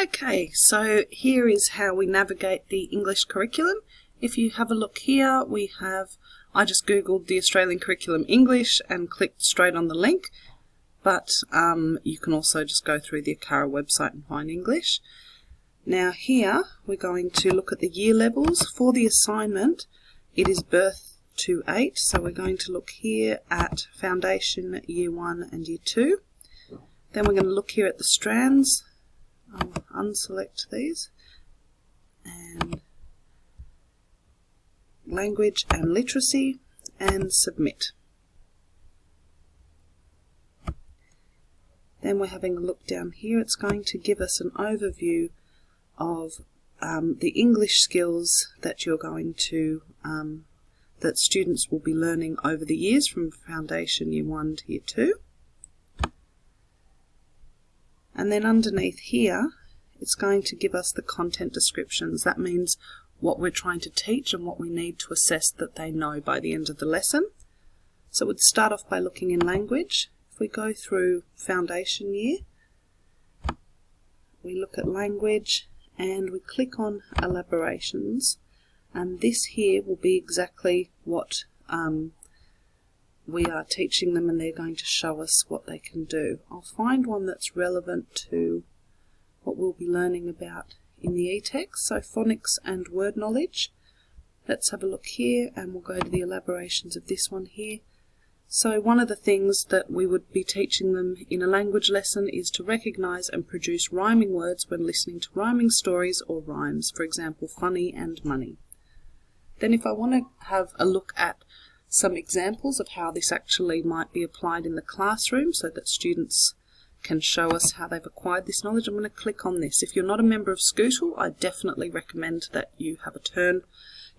Okay, so here is how we navigate the English curriculum. If you have a look here, I just googled the Australian Curriculum English and clicked straight on the link, but you can also just go through the ACARA website and find English. Now here we're going to look at the year levels. For the assignment, it is birth to 8, so we're going to look here at Foundation Year 1 and Year 2. Then we're going to look here at the strands. I'll unselect these, and language and literacy, and submit. Then we're having a look down here. It's going to give us an overview of the English skills that you're going to that students will be learning over the years from Foundation Year 1 to Year 2. And then underneath here, it's going to give us the content descriptions. That means what we're trying to teach and what we need to assess that they know by the end of the lesson. So we'd start off by looking in language. If we go through Foundation Year, we look at language and we click on elaborations, and this here will be exactly what we are teaching them, and they're going to show us what they can do. I'll find one that's relevant to what we'll be learning about in the e-text, so phonics and word knowledge. Let's have a look here and we'll go to the elaborations of this one here. So one of the things that we would be teaching them in a language lesson is to recognise and produce rhyming words when listening to rhyming stories or rhymes, for example funny and money. Then if I want to have a look at some examples of how this actually might be applied in the classroom so that students can show us how they've acquired this knowledge, I'm going to click on this. If you're not a member of Scootle, I definitely recommend that you have a turn,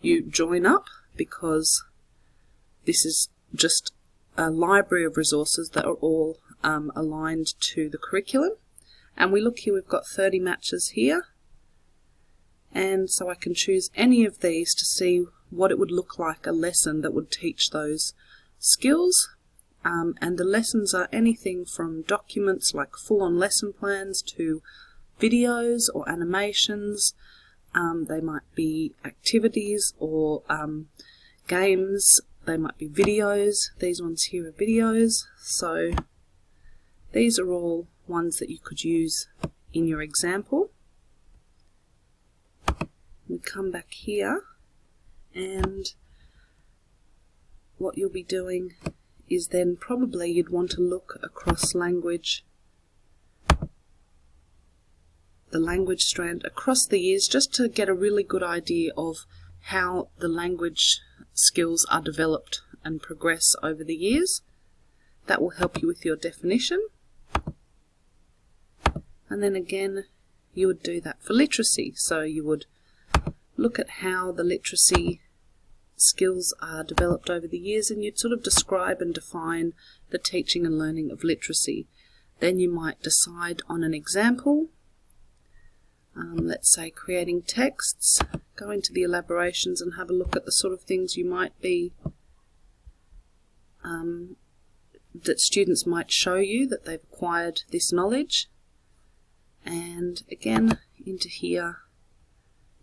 you join up, because this is just a library of resources that are all aligned to the curriculum. And we look here, we've got 30 matches here, and so I can choose any of these to see what it would look like, a lesson that would teach those skills. And the lessons are anything from documents like full-on lesson plans to videos or animations. They might be activities or games. They might be videos. These ones here are videos. So these are all ones that you could use in your example. We come back here, and what you'll be doing is then probably you'd want to look across language, the language strand, across the years, just to get a really good idea of how the language skills are developed and progress over the years. That will help you with your definition. And then again, you would do that for literacy. So you would look at how the literacy skills are developed over the years, and you'd sort of describe and define the teaching and learning of literacy. Then you might decide on an example. Let's say creating texts. Go into the elaborations and have a look at the sort of things you might be that students might show you that they've acquired this knowledge. And again, into here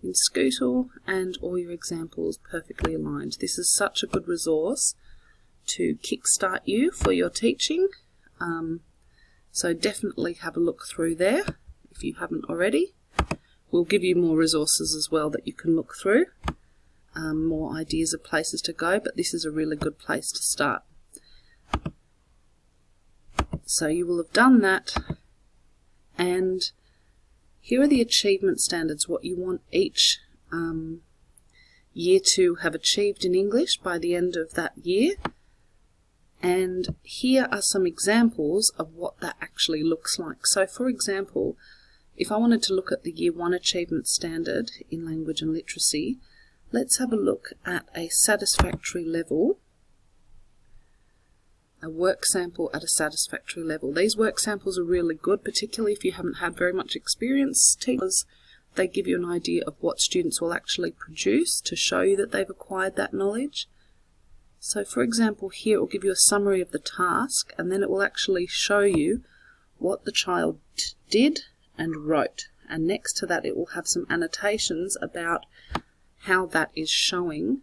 in Scootle, and all your examples perfectly aligned. This is such a good resource to kickstart you for your teaching, so definitely have a look through there if you haven't already. We'll give you more resources as well that you can look through, more ideas of places to go, but this is a really good place to start. So you will have done that, and here are the achievement standards, what you want each year to have achieved in English by the end of that year. And here are some examples of what that actually looks like. So for example, if I wanted to look at the Year 1 achievement standard in language and literacy, let's have a look at a satisfactory level, a work sample at a satisfactory level. These work samples are really good, particularly if you haven't had very much experience, because they give you an idea of what students will actually produce to show you that they've acquired that knowledge. So for example, here it will give you a summary of the task, and then it will actually show you what the child did and wrote. and next to that it will have some annotations about how that is showing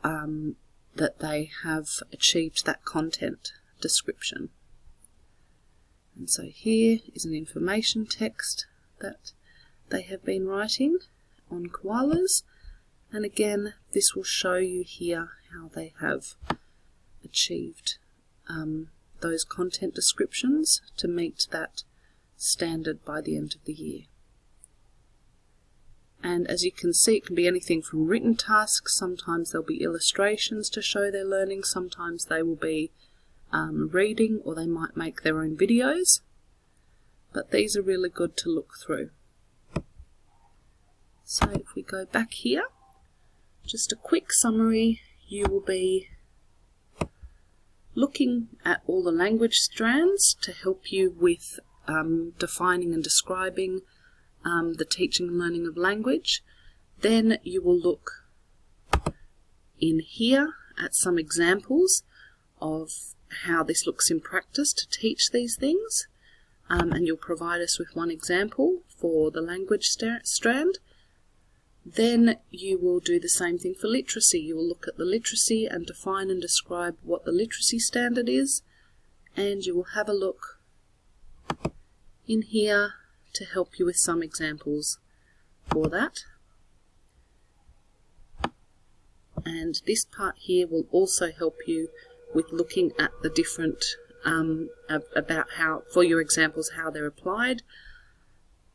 that they have achieved that content description. And so here is an information text that they have been writing on koalas, and again this will show you here how they have achieved those content descriptions to meet that standard by the end of the year. And as you can see, it can be anything from written tasks. Sometimes there'll be illustrations to show their learning, sometimes they will be reading, or they might make their own videos, but these are really good to look through. So if we go back here, just a quick summary, you will be looking at all the language strands to help you with defining and describing the teaching and learning of language. Then you will look in here at some examples of how this looks in practice to teach these things, and you'll provide us with one example for the language strand. Then you will do the same thing for literacy. You will look at the literacy and define and describe what the literacy standard is, and you will have a look in here to help you with some examples for that. And this part here will also help you with looking at the different about how, for your examples, how they're applied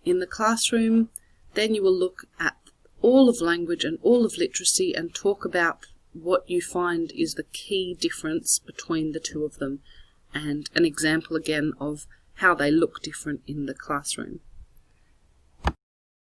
in the classroom. Then you will look at all of language and all of literacy and talk about what you find is the key difference between the two of them, and an example again of how they look different in the classroom.